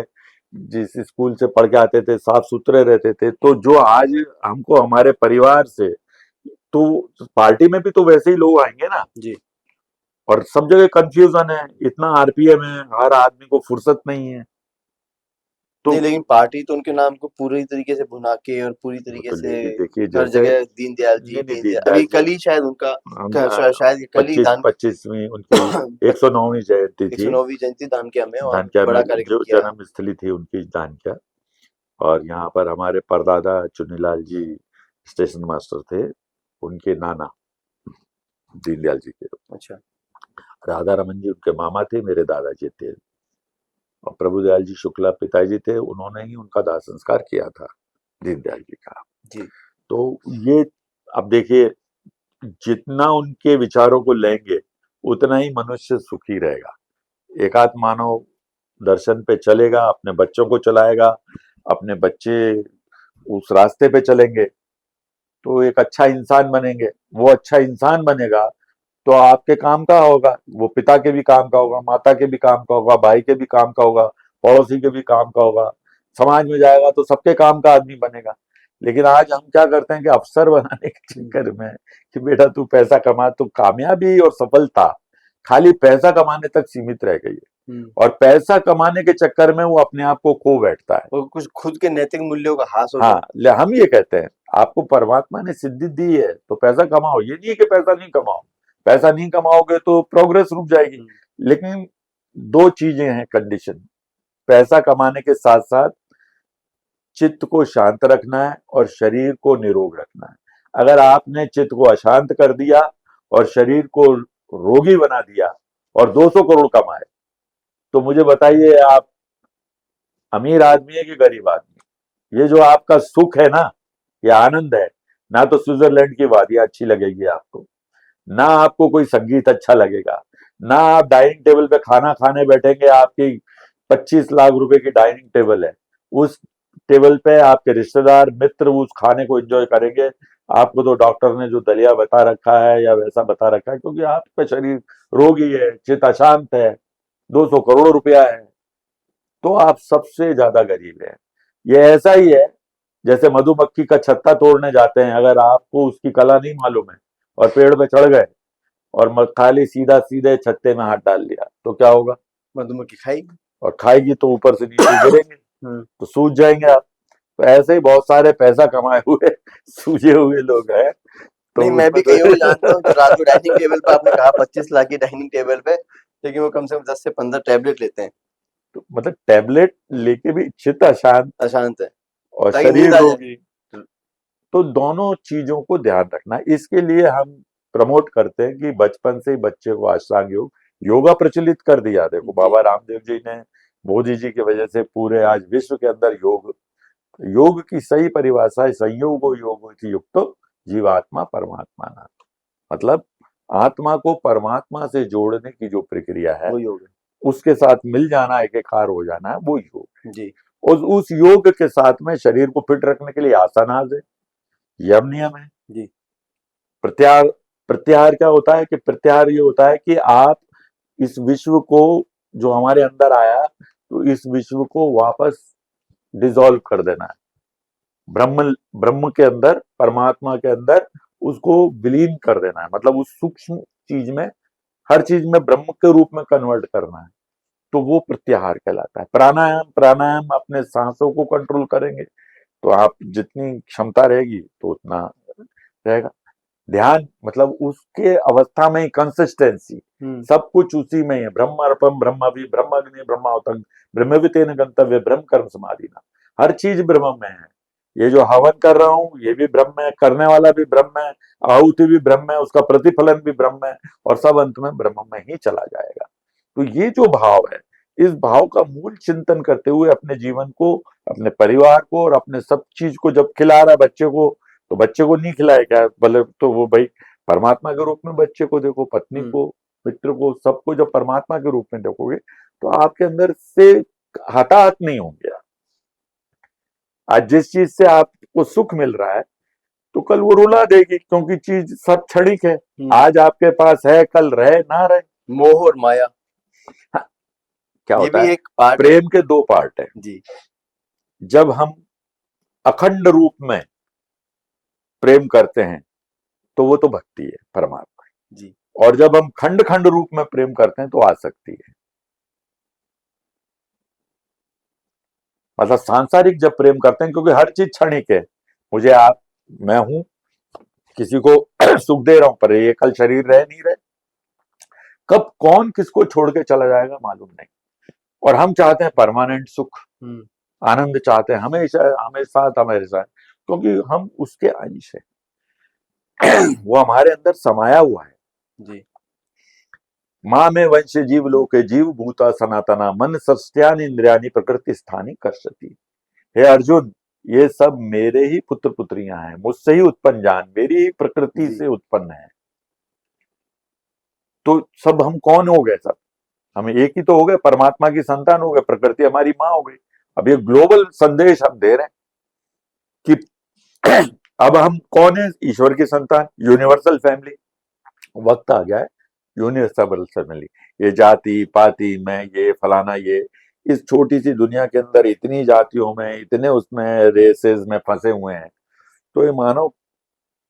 जिस स्कूल से पढ़ के आते थे, साफ सुथरे रहते थे, तो जो आज हमको हमारे परिवार से, तो पार्टी में भी तो वैसे ही लोग आएंगे ना। जी। और सब जगह कंफ्यूजन है, इतना आरपीएम है, हर आदमी को फुर्सत नहीं है। तो नहीं, लेकिन पार्टी तो उनके नाम को पूरी तरीके से भुना के और पूरी वो तरीके तो से देखिए, हर जैसे जगह दीनदयाल जी, नहीं नहीं, दीनदयाल दीनदयाल अभी जी, कल ही शायद उनका हम शायद कल ही दान 25वीं उनकी 109वीं जयंती थी। 109वीं जयंती दानकिया में और धानक्या में बड़ा कार्यक्रम जो किया है। जन्म स्थली थी उनकी, धानक्या। और यहाँ पर हमारे परदादा चुन्नीलाल जी स्टेशन मास्टर थे, उनके नाना दीनदयाल जी के। अच्छा, राधा रमन जी उनके मामा थे, मेरे दादाजी थे। और प्रभुदयाल जी शुक्ला पिताजी थे, उन्होंने ही उनका दाह संस्कार किया था, दीनदयाल जी का। जी। तो ये, अब देखिए, जितना उनके विचारों को लेंगे, उतना ही मनुष्य सुखी रहेगा। एकात्म मानव दर्शन पे चलेगा, अपने बच्चों को चलाएगा, अपने बच्चे उस रास्ते पे चलेंगे, तो एक अच्छा इंसान बनेंगे। वो अच्छा इंसान बनेगा तो आपके काम का होगा, वो पिता के भी काम का होगा, माता के भी काम का होगा, भाई के भी काम का होगा, पड़ोसी के भी काम का होगा। समाज में जाएगा तो सबके काम का आदमी बनेगा। लेकिन आज हम क्या करते हैं कि अफसर बनाने के हुँ, चक्कर में, कि बेटा तू पैसा कमा, तो कामयाबी और सफलता खाली पैसा कमाने तक सीमित रह गई है। हुँ। और पैसा कमाने के चक्कर में वो अपने आप को खो बैठता है। और कुछ खुद के नैतिक मूल्यों का ह्रास हो हाँ, गया। हम ये कहते हैं, आपको परमात्मा ने सिद्धि दी है तो पैसा कमाओ, ये नहीं है कि पैसा नहीं कमाओ, पैसा नहीं कमाओगे तो प्रोग्रेस रुक जाएगी। लेकिन दो चीजें हैं कंडीशन, पैसा कमाने के साथ साथ चित्त को शांत रखना है और शरीर को निरोग रखना है। अगर आपने चित्त को अशांत कर दिया और शरीर को रोगी बना दिया और 200 करोड़ कमाए, तो मुझे बताइए आप अमीर आदमी है कि गरीब आदमी? ये जो आपका सुख है ना, ये आनंद है, ना तो स्विट्जरलैंड की वादियां अच्छी लगेगी आपको, ना आपको कोई संगीत अच्छा लगेगा, ना आप डाइनिंग टेबल पे खाना खाने बैठेंगे, आपकी 25 लाख रुपए की डाइनिंग टेबल है, उस टेबल पे आपके रिश्तेदार मित्र उस खाने को एंजॉय करेंगे। आपको तो डॉक्टर ने जो दलिया बता रखा है या वैसा बता रखा है, क्योंकि आपका शरीर रोगी है, चित्त अशांत है, 200 करोड़ रुपया है, तो आप सबसे ज्यादा गरीब हैं। ये ऐसा ही है जैसे मधुमक्खी का छत्ता तोड़ने जाते हैं, अगर आपको उसकी कला नहीं मालूम है और पेड़ पे चढ़ गए और खाली सीधा सीधे छत्ते में हाथ डाल लिया तो क्या होगा? मधुमक्खी खाएगी और खाएगी तो ऊपर से नीचे गिरेंगे, तो सूझ जाएंगे आप। तो ऐसे ही बहुत सारे पैसा कमाए हुए सूझे हुए लोग हैं। तो नहीं, मैं भी उसमें कईयों को जानता हूँ जो रात को डाइनिंग टेबल पे, आपने कहा 25 लाख की डाइनिंग टेबल पे, लेकिन वो कम से कम 10 से 15 टैबलेट लेते हैं, तो मतलब टैबलेट लेके भी चित्त अशांत अशांत है, और ताकि शरीर नींद आ जाए। रोगी। तो दोनों चीजों को ध्यान रखना है। इसके लिए हम प्रमोट करते हैं कि बचपन से ही बच्चे को अष्टांग योग, योगा प्रचलित कर दिया। देखो जी, बाबा रामदेव जी ने, मोदी जी की वजह से पूरे आज विश्व के अंदर योग, योग की सही परिभाषा है संयोगो योग युक्तो जीवात्मा परमात्मा नाथ। मतलब आत्मा को परमात्मा से जोड़ने की जो प्रक्रिया है, वो योग है। उसके साथ मिल जाना, एकाकार हो जाना है, वो योग। जी, और उस योग के साथ में शरीर को फिट रखने के लिए आसनास है, यम नियम है, जी, प्रत्याहार। प्रत्याहार क्या होता है कि प्रत्याहार ये होता है कि आप इस विश्व को, जो हमारे अंदर आया, तो इस विश्व को वापस डिसॉल्व कर देना है, ब्रह्म ब्रह्म के अंदर, परमात्मा के अंदर उसको विलीन कर देना है। मतलब उस सूक्ष्म चीज में, हर चीज में ब्रह्म के रूप में कन्वर्ट करना है, तो वो प्रत्याहार कहलाता है। प्राणायाम, प्राणायाम अपने सांसों को कंट्रोल करेंगे तो आप जितनी क्षमता रहेगी तो उतना रहेगा। ध्यान मतलब उसके अवस्था में ही कंसिस्टेंसी, सब कुछ उसी में है। ब्रह्म अर्पम ब्रह्म भी ब्रह्मग्नि ब्रह्मावतंग ब्रह्मवितेन गंतव्य ब्रह्म कर्म समाधिना, हर चीज ब्रह्म में है। ये जो हवन कर रहा हूं ये भी ब्रह्म है, करने वाला भी ब्रह्म है, आहुति भी ब्रह्म है, उसका प्रतिफलन भी ब्रह्म है, और सब अंत में ब्रह्म में ही चला जाएगा। तो ये जो भाव है, इस भाव का मूल चिंतन करते हुए अपने जीवन को, अपने परिवार को और अपने सब चीज को जब खिला रहा है बच्चे को, तो बच्चे को नहीं खिलाए क्या भले, तो वो भाई परमात्मा के रूप में बच्चे को देखो, पत्नी को, मित्र को, सबको जब परमात्मा के रूप में देखोगे तो आपके अंदर से हताहत नहीं होंगे। आज जिस चीज से आपको सुख मिल रहा है तो कल वो रुला देगी, क्योंकि चीज सब क्षणिक है। आज आपके पास है, कल रहे ना रहे। मोह और माया, हाँ, क्या ये होता भी है, एक पार्ट है। प्रेम के दो पार्ट है। जी, जब हम अखंड रूप में प्रेम करते हैं तो वो तो भक्ति है, परमात्मा। जी, और जब हम खंड खंड रूप में प्रेम करते हैं तो आसक्ति है। मतलब सांसारिक जब प्रेम करते हैं, क्योंकि हर चीज क्षणिक है, मुझे आप, मैं हूं, किसी को सुख दे रहा हूं, पर ये कल शरीर रहे नहीं रहे, कब कौन किसको छोड़ के चला जाएगा मालूम नहीं। और हम चाहते हैं परमानेंट सुख, आनंद चाहते हैं हमेशा, हमेशा हमारे साथ, क्योंकि हम उसके अंश है, वो हमारे अंदर समाया हुआ है। जी, माँ में वंश जीव लोके जीव भूता सनातना मन सस्त्यानि इंद्रियानि प्रकृति स्थानी कर्षति। हे अर्जुन, ये सब मेरे ही पुत्र पुत्रियां हैं, मुझसे ही उत्पन्न जान, मेरी ही प्रकृति जी, से उत्पन्न है। तो सब हम कौन हो गए? सब हम एक ही तो हो गए, परमात्मा की संतान हो गए, प्रकृति हमारी माँ हो गई। अब ये ग्लोबल संदेश हम दे रहे हैं कि अब हम कौन है? ईश्वर की संतान, यूनिवर्सल फैमिली। वक्त आ गया है यूनिवर्सल फैमिली। ये जाति पाति में, ये फलाना, ये इस छोटी सी दुनिया के अंदर इतनी जातियों में, इतने उसमें रेसेस में फंसे हुए हैं। तो ये मानव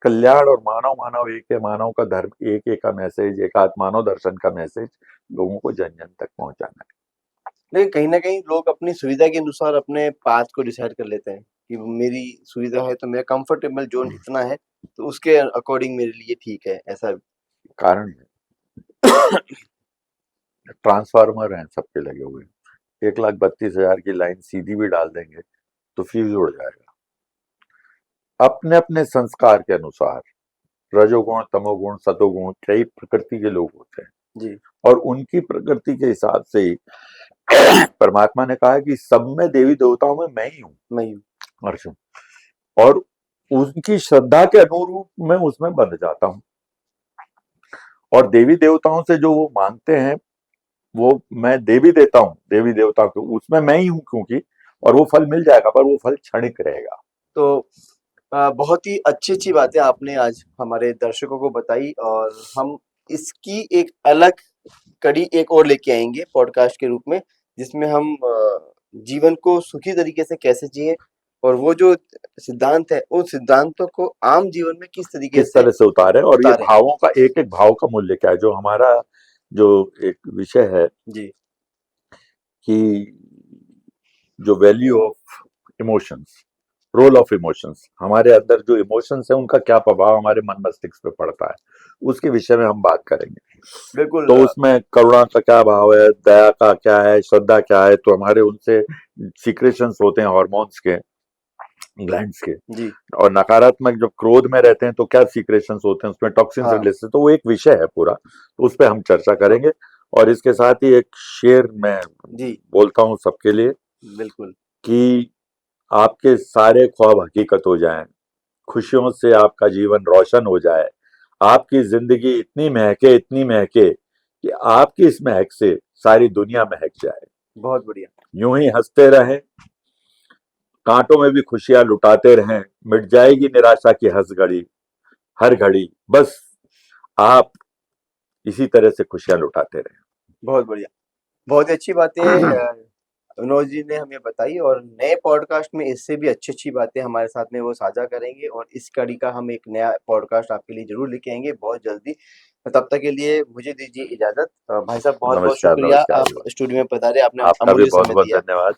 कल्याण और मानव मानव एक है, मानव का धर्म एक, एक का मैसेज, एक आत्म मानव दर्शन का मैसेज लोगों को जन जन तक पहुंचाना है। लेकिन कहीं न कहीं लोग अपनी सुविधा के अनुसार अपने पाथ को डिसाइड कर लेते हैं कि मेरी सुविधा है तो मेरा कंफर्टेबल ज़ोन इतना है, तो उसके अकॉर्डिंग मेरे लिए ठीक है, ऐसा। कारण ट्रांसफार्मर हैं सबके लगे हुए, 1,32,000 की लाइन सीधी भी डाल देंगे तो फ्यूज उड़ जाएगा। अपने अपने संस्कार के अनुसार रजोगुण, तमोगुण, सतोगुण कई प्रकृति के लोग होते हैं जी, और उनकी प्रकृति के हिसाब से ही परमात्मा ने कहा है कि सब में देवी देवताओं में मैं ही हूँ, मैं यूँ अर्जुन, और उनकी श्रद्धा के अनुरूप मैं उसमें बंध जाता हूँ। और देवी देवताओं से जो वो मांगते हैं वो मैं दे भी देता हूँ, देवी देवता को उसमें मैं ही हूँ क्योंकि, और वो फल मिल जाएगा, पर वो फल क्षणिक रहेगा। तो बहुत ही अच्छी-अच्छी बातें आपने आज हमारे दर्शकों को बताई और हम इसकी एक अलग कड़ी एक और लेके आएँगे पॉडकास्ट के रूप में, जिसमें हम जीवन को सुखी तरीके से कैसे जिएँ और वो जो सिद्धांत है, उन सिद्धांतों को आम जीवन में किस तरीके किस से तरह से उतारे और ये उतारें। भावों का एक एक भाव का मूल्य क्या है, जो हमारा जो एक विषय है जी, कि जो value of emotions, role of emotions, हमारे अंदर जो इमोशंस है उनका क्या प्रभाव हमारे मन मस्तिष्क पे पड़ता है, उसके विषय में हम बात करेंगे। बिल्कुल तो उसमें करुणा का क्या भाव है, दया का क्या है, श्रद्धा क्या है, तो हमारे उनसे सीक्रेशंस होते हैं हॉर्मोन्स के, ग्लैंड्स के। जी, और नकारात्मक जब क्रोध में रहते हैं तो क्या सीक्रेशंस होते हैं, उसमें टॉक्सिन हाँ, रिलीज, तो वो एक विषय है पूरा, तो उस पर हम चर्चा करेंगे। और इसके साथ ही एक शेर मैं जी, बोलता हूँ सबके लिए बिल्कुल, कि आपके सारे ख्वाब हकीकत हो जाएं, खुशियों से आपका जीवन रोशन हो जाए, आपकी जिंदगी इतनी महके कि आपकी इस महक से सारी दुनिया महक जाए। बहुत बढ़िया। यूं ही हंसते रहें, कांटों में भी खुशियां लुटाते रहें, मिट जाएगी निराशा की हर घड़ी, बस आप इसी तरह से खुशियां लुटाते रहें। बहुत बढ़िया। बहुत ही अच्छी बातें मनोज जी ने हमें बताई और नए पॉडकास्ट में इससे भी अच्छी-अच्छी बातें हमारे साथ में वो साझा करेंगे और इस कड़ी का हम एक नया पॉडकास्ट आपके लिए ज़रूर लेके आएँगे बहुत जल्दी। तब तक के लिए मुझे दीजिए इजाज़त। भाई साहब बहुत-बहुत नमस्कार, शुक्रिया नमस्कार। आप स्टूडियो में पधारे, आपने आपका भी अमूल्य बहुत समय बहुत दिया। धन्यवाद।